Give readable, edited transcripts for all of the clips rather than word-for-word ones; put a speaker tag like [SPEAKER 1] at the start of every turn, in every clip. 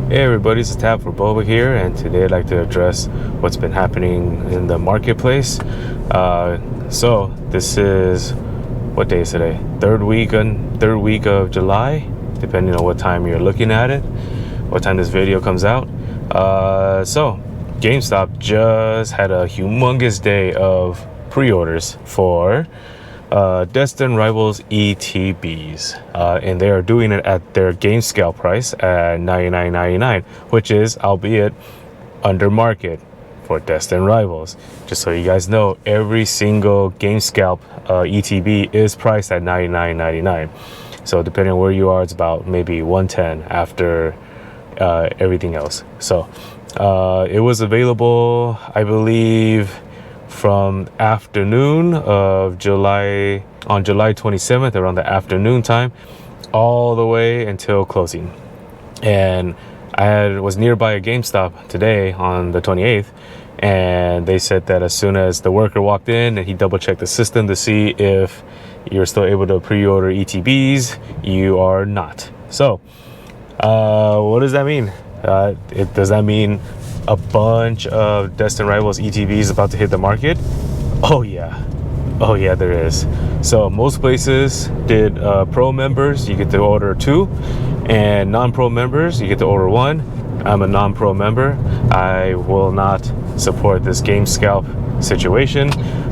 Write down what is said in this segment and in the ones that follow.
[SPEAKER 1] Hey everybody, it's Tab for Boba here, and today I'd like to address what's been happening in the marketplace. So this is, what day is today? Third week of July, depending on what time you're looking at it, what time this video comes out. So GameStop just had a humongous day of pre-orders for Destined Rivals ETBs, and they are doing it at their game scale price at $99.99, which is, albeit, under market for Destined Rivals. Just so you guys know, every single game scalp ETB is priced at $99.99. So depending on where you are, it's about maybe $110 after everything else. So it was available, I believe, from afternoon of July, on July 27th, around the afternoon time, all the way until closing. And I was nearby a GameStop today on the 28th, and they said that as soon as the worker walked in and he double checked the system to see if you're still able to pre-order ETBs, you are not. So what does that mean? Does that mean a bunch of Destined Rivals ETBs about to hit the market? Oh yeah, there is. So most places did pro members, you get to order 2, and non-pro members, you get to order 1. I'm a non-pro member. I will not support this game scalp situation,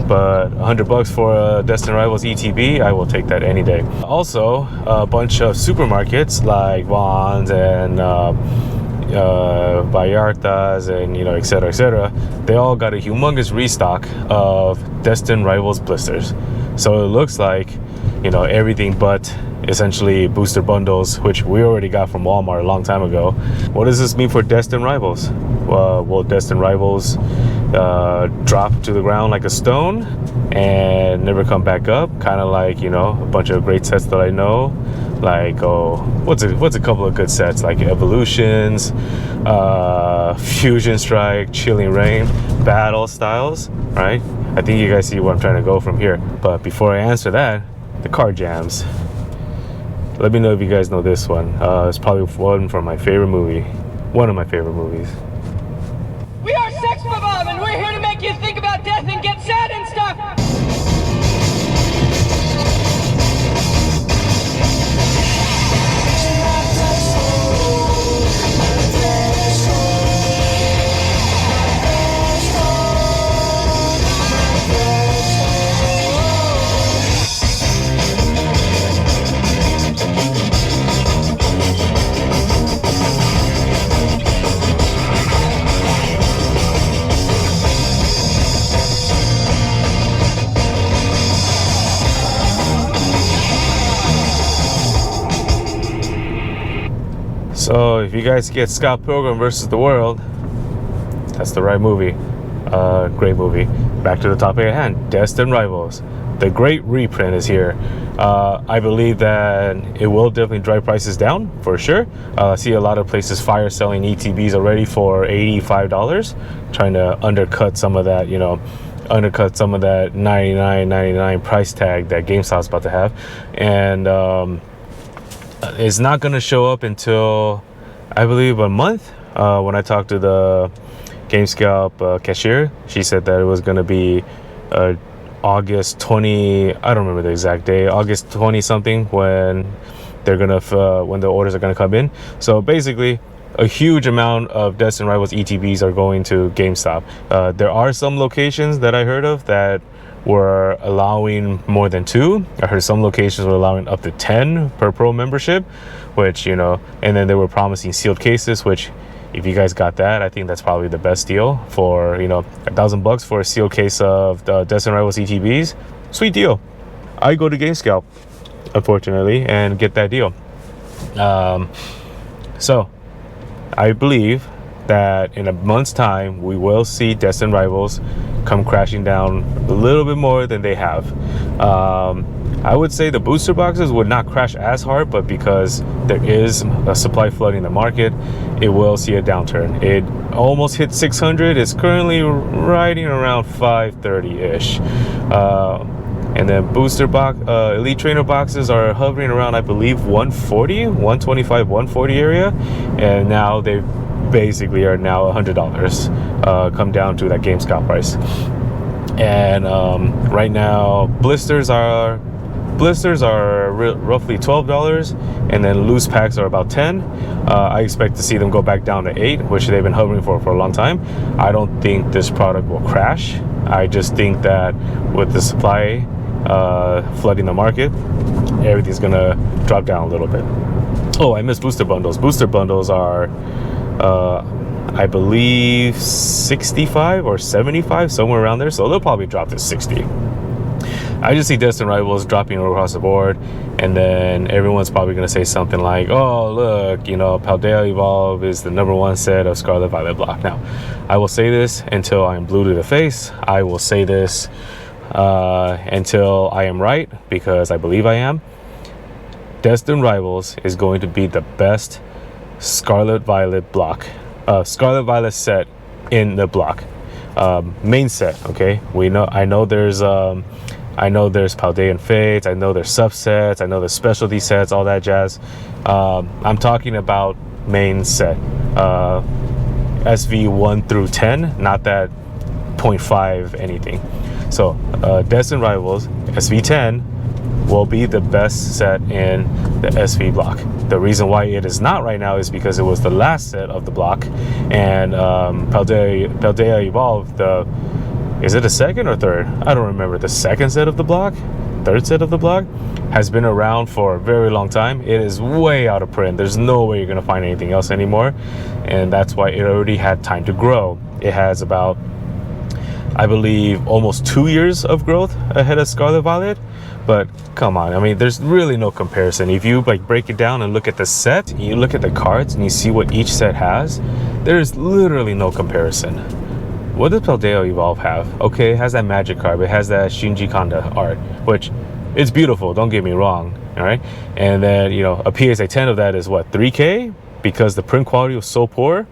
[SPEAKER 1] but $100 for a Destined Rivals ETB, I will take that any day. Also, a bunch of supermarkets like Vons and Vallartas and etc., they all got a humongous restock of Destined Rivals blisters. So it looks like everything but essentially booster bundles, which we already got from Walmart a long time ago. What does this mean for Destined Rivals? Will Destined Rivals drop to the ground like a stone and never come back up, kind of like a bunch of great sets that I know, like what's a couple of good sets like Evolutions, Fusion Strike, Chilling Reign, Battle Styles, right? I think you guys see where I'm trying to go from here. But before I answer that, the card jams. Let me know if you guys know this one. It's probably one of my favorite movies.
[SPEAKER 2] We are Sex Bom-Omb, and we're here to make you think about death and get sad and stuff.
[SPEAKER 1] So if you guys get Scott Pilgrim versus the World, that's the right movie. Great movie. Back to the topic at hand, Destined Rivals. The great reprint is here. I believe that it will definitely drive prices down for sure. I see a lot of places fire selling ETBs already for $85, trying to undercut some of that, $99.99 price tag that GameStop's about to have. And it's not going to show up until, I believe, a month. When I talked to the GameScalp cashier, she said that it was going to be August 20. I don't remember the exact day. August 20 something when they're gonna when the orders are gonna come in. So basically, a huge amount of Destined Rivals ETBs are going to GameStop. There are some locations that I heard of that were allowing more than 2. I heard some locations were allowing up to 10 per pro membership, which, and then they were promising sealed cases, which if you guys got that, I think that's probably the best deal for, $1,000 for a sealed case of Destined Rivals ETBs. Sweet deal. I go to GameScalp, unfortunately, and get that deal. So I believe that in a month's time, we will see Destined Rivals come crashing down a little bit more than they have. I would say the booster boxes would not crash as hard, but because there is a supply flooding the market, it will see a downturn. It almost hit 600. It's currently riding around 530-ish. And then booster box, elite trainer boxes are hovering around, I believe, 140, 125, 140 area, and now they basically are now $100, come down to that GameStop price. And right now blisters are roughly $12, and then loose packs are about 10. I expect to see them go back down to 8, which they've been hovering for a long time. I don't think this product will crash. I just think that with the supply flooding the market, everything's gonna drop down a little bit. Oh, I missed booster bundles. Booster bundles are I believe 65 or 75, somewhere around there, so they'll probably drop to 60. I just see Destined Rivals dropping across the board, and then everyone's probably going to say something like, oh, look, you know, Paldea Evolve is the #1 set of Scarlet Violet block. Now, I will say this until I am blue to the face. I will say this until I am right, because I believe I am. Destined Rivals is going to be the best Scarlet Violet block, Scarlet Violet set in the block, main set. Okay, I know there's Paldean Fates, I know there's subsets, I know there's specialty sets, all that jazz. I'm talking about main set, SV 1 through 10, not that 0.5 anything. So Destined Rivals SV10 will be the best set in the SV block. The reason why it is not right now is because it was the last set of the block, and Paldea Evolve, is it a second or third? I don't remember. The second set of the block, third set of the block, has been around for a very long time. It is way out of print. There's no way you're gonna find anything else anymore, and that's why it already had time to grow. It has about, I believe, almost 2 years of growth ahead of Scarlet Violet. But come on, I mean, there's really no comparison. If you like break it down and look at the set, you look at the cards and you see what each set has, there's literally no comparison. What does Paldea Evolve have? Okay, it has that magic card, it has that Shinji Kanda art, which it's beautiful, don't get me wrong, all right? And then, you know, a PSA 10 of that is what, 3K? Because the print quality was so poor.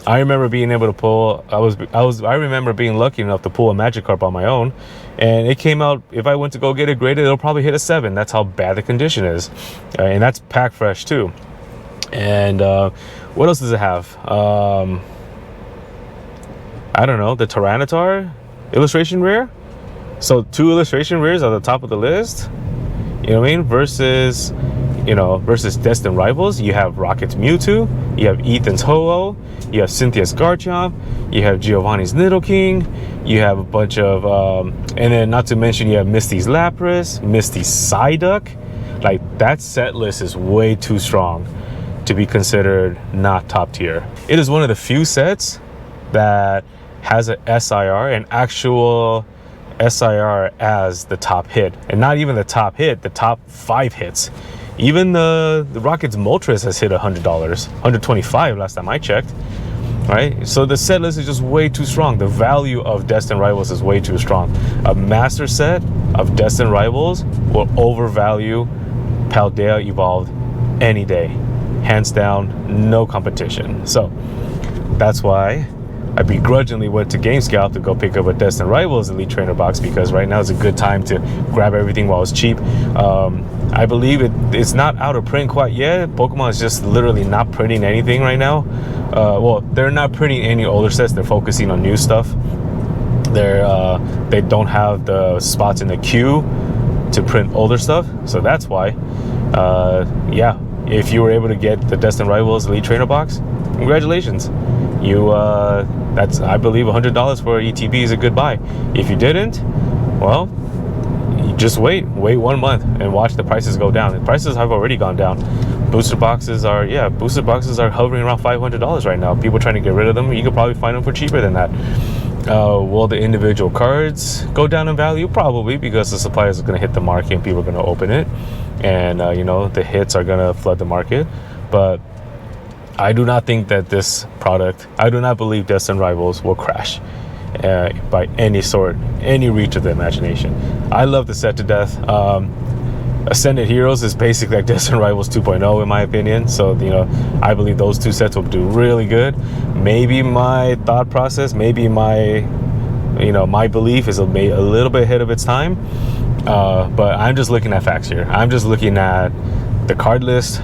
[SPEAKER 1] I remember being able to pull, I remember being lucky enough to pull a magic card on my own, and it came out, if I went to go get it graded, it'll probably hit a 7. That's how bad the condition is. And that's pack fresh too. And what else does it have? I don't know, the Tyranitar illustration rare. So 2 illustration rares at the top of the list, you know what I mean? Versus Destined Rivals, you have Rocket's Mewtwo, you have Ethan's Ho-Oh, you have Cynthia's Garchomp, you have Giovanni's Nidoking, you have a bunch of, and then not to mention you have Misty's Lapras, Misty's Psyduck. Like, that set list is way too strong to be considered not top tier. It is one of the few sets that has an SIR, an actual SIR as the top hit, and not even the top hit, the top 5 hits. Even the Rocket's Moltres has hit $100, $125 last time I checked, right? So the set list is just way too strong. The value of Destined Rivals is way too strong. A master set of Destined Rivals will overvalue Paldea Evolved any day. Hands down, no competition. So that's why I begrudgingly went to GameScout to go pick up a Destined Rivals Elite Trainer box, because right now is a good time to grab everything while it's cheap. I believe it's not out of print quite yet. Pokemon is just literally not printing anything right now. Well, they're not printing any older sets. They're focusing on new stuff. They don't have the spots in the queue to print older stuff, so that's why. Yeah, if you were able to get the Destined Rivals Elite Trainer box, congratulations. That's, I believe, $100 for ETB is a good buy. If you didn't, well, you just wait 1 month and watch the prices go down. The prices have already gone down. Booster boxes are hovering around $500 right now. People trying to get rid of them. You could probably find them for cheaper than that. Will the individual cards go down in value? Probably, because the suppliers are going to hit the market and people are going to open it, and the hits are going to flood the market. But I do not think that this product, I do not believe Destined Rivals will crash by any reach of the imagination. I love the set to death. Ascended Heroes is basically like Destined Rivals 2.0 in my opinion. So, I believe those 2 sets will do really good. Maybe my thought process, maybe my You know, my belief is a little bit ahead of its time. But I'm just looking at facts here. I'm just looking at the card list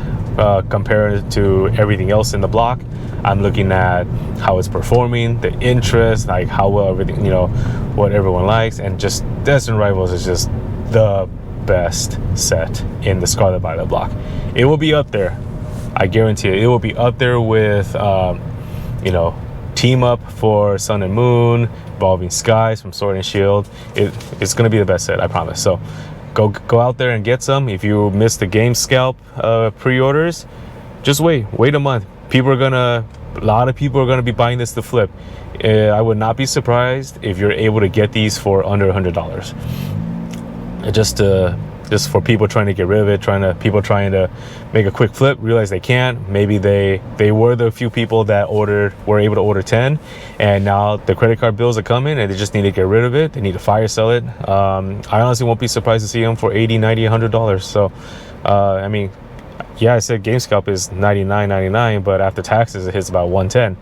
[SPEAKER 1] compared to everything else in the block. I'm looking at how it's performing, the interest, like how well everything, you know, what everyone likes, and just Destined Rivals is just the best set in the Scarlet Violet block. It will be up there. I guarantee it. It will be up there with, you know, Team Up for Sun and Moon, Evolving Skies from Sword and Shield. It's going to be the best set, I promise. So go out there and get some. If you missed the Game Scalp pre-orders, just wait a month. A lot of people are going to be buying this to flip. I would not be surprised if you're able to get these for under $100. Just for people trying to get rid of it, people trying to make a quick flip, realize they can't. Maybe they were the few people that were able to order 10, and now the credit card bills are coming and they just need to get rid of it. They need to fire sell it. I honestly won't be surprised to see them for $80, $90, $100. So I mean, yeah, I said GameScalp is $99.99, but after taxes it hits about $110.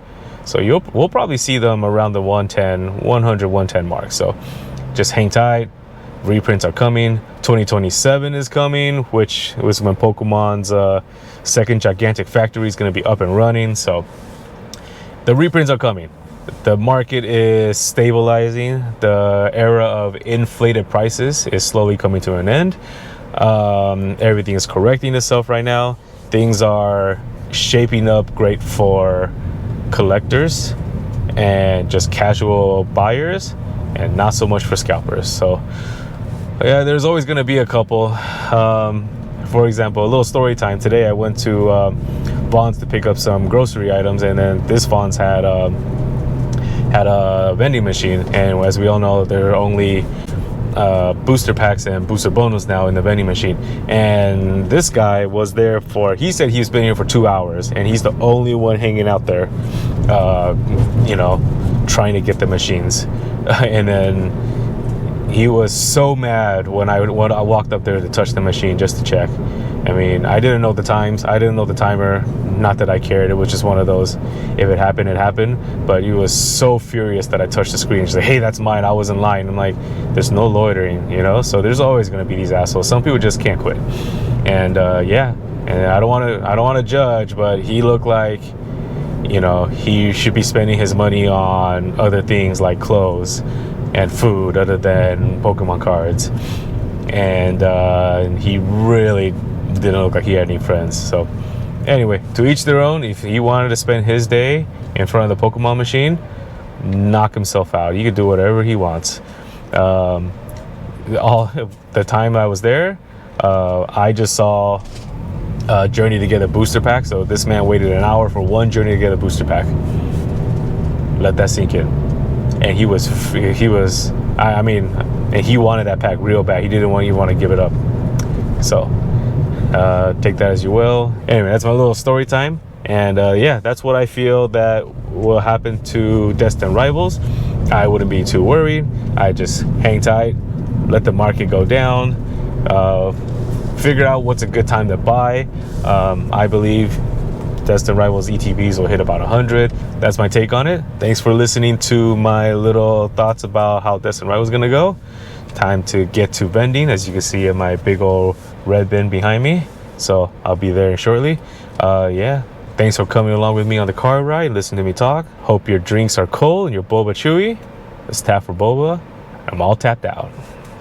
[SPEAKER 1] So we'll probably see them around the $110 mark. So just hang tight. Reprints are coming. 2027 is coming, which was when Pokemon's second gigantic factory is going to be up and running. So the reprints are coming. The market is stabilizing. The era of inflated prices is slowly coming to an end. Everything is correcting itself right now. Things are shaping up great for collectors and just casual buyers, and not so much for scalpers. So yeah, there's always going to be a couple. For example, a little story time. Today I went to Vaughn's to pick up some grocery items, and then this Vaughn's had a vending machine, and as we all know, there are only booster packs and booster bonus now in the vending machine. And this guy was there he said he's been here for 2 hours, and he's the only one hanging out there, you know, trying to get the machines. And then he was so mad when I walked up there to touch the machine just to check. I mean, I didn't know the times. I didn't know the timer. Not that I cared. It was just one of those, if it happened, it happened. But he was so furious that I touched the screen. She's like, hey, that's mine. I was in line. I'm like, there's no loitering, you know? So there's always going to be these assholes. Some people just can't quit. And yeah, and I don't want to judge, but he looked like, you know, he should be spending his money on other things like clothes and food other than Pokemon cards. And he really didn't look like he had any friends. So anyway, to each their own. If he wanted to spend his day in front of the Pokemon machine, knock himself out. He could do whatever he wants. All the time I was there, I just saw a journey to get a booster pack. So this man waited an hour for one journey to get a booster pack. Let that sink in. And he was I mean, and he wanted that pack real bad. He didn't want to give it up. So take that as you will. Anyway, that's my little story time. And yeah, that's what I feel that will happen to Destined Rivals. I wouldn't be too worried. I just hang tight, let the market go down, figure out what's a good time to buy. I believe Destined Rivals ETBs will hit about 100. That's my take on it. Thanks for listening to my little thoughts about how Destined Rivals is gonna go. Time to get to vending, as you can see in my big old red bin behind me. So I'll be there shortly. Yeah, thanks for coming along with me on the car ride. Listen to me talk. Hope your drinks are cold and your boba chewy. Let's tap for boba. I'm all tapped out.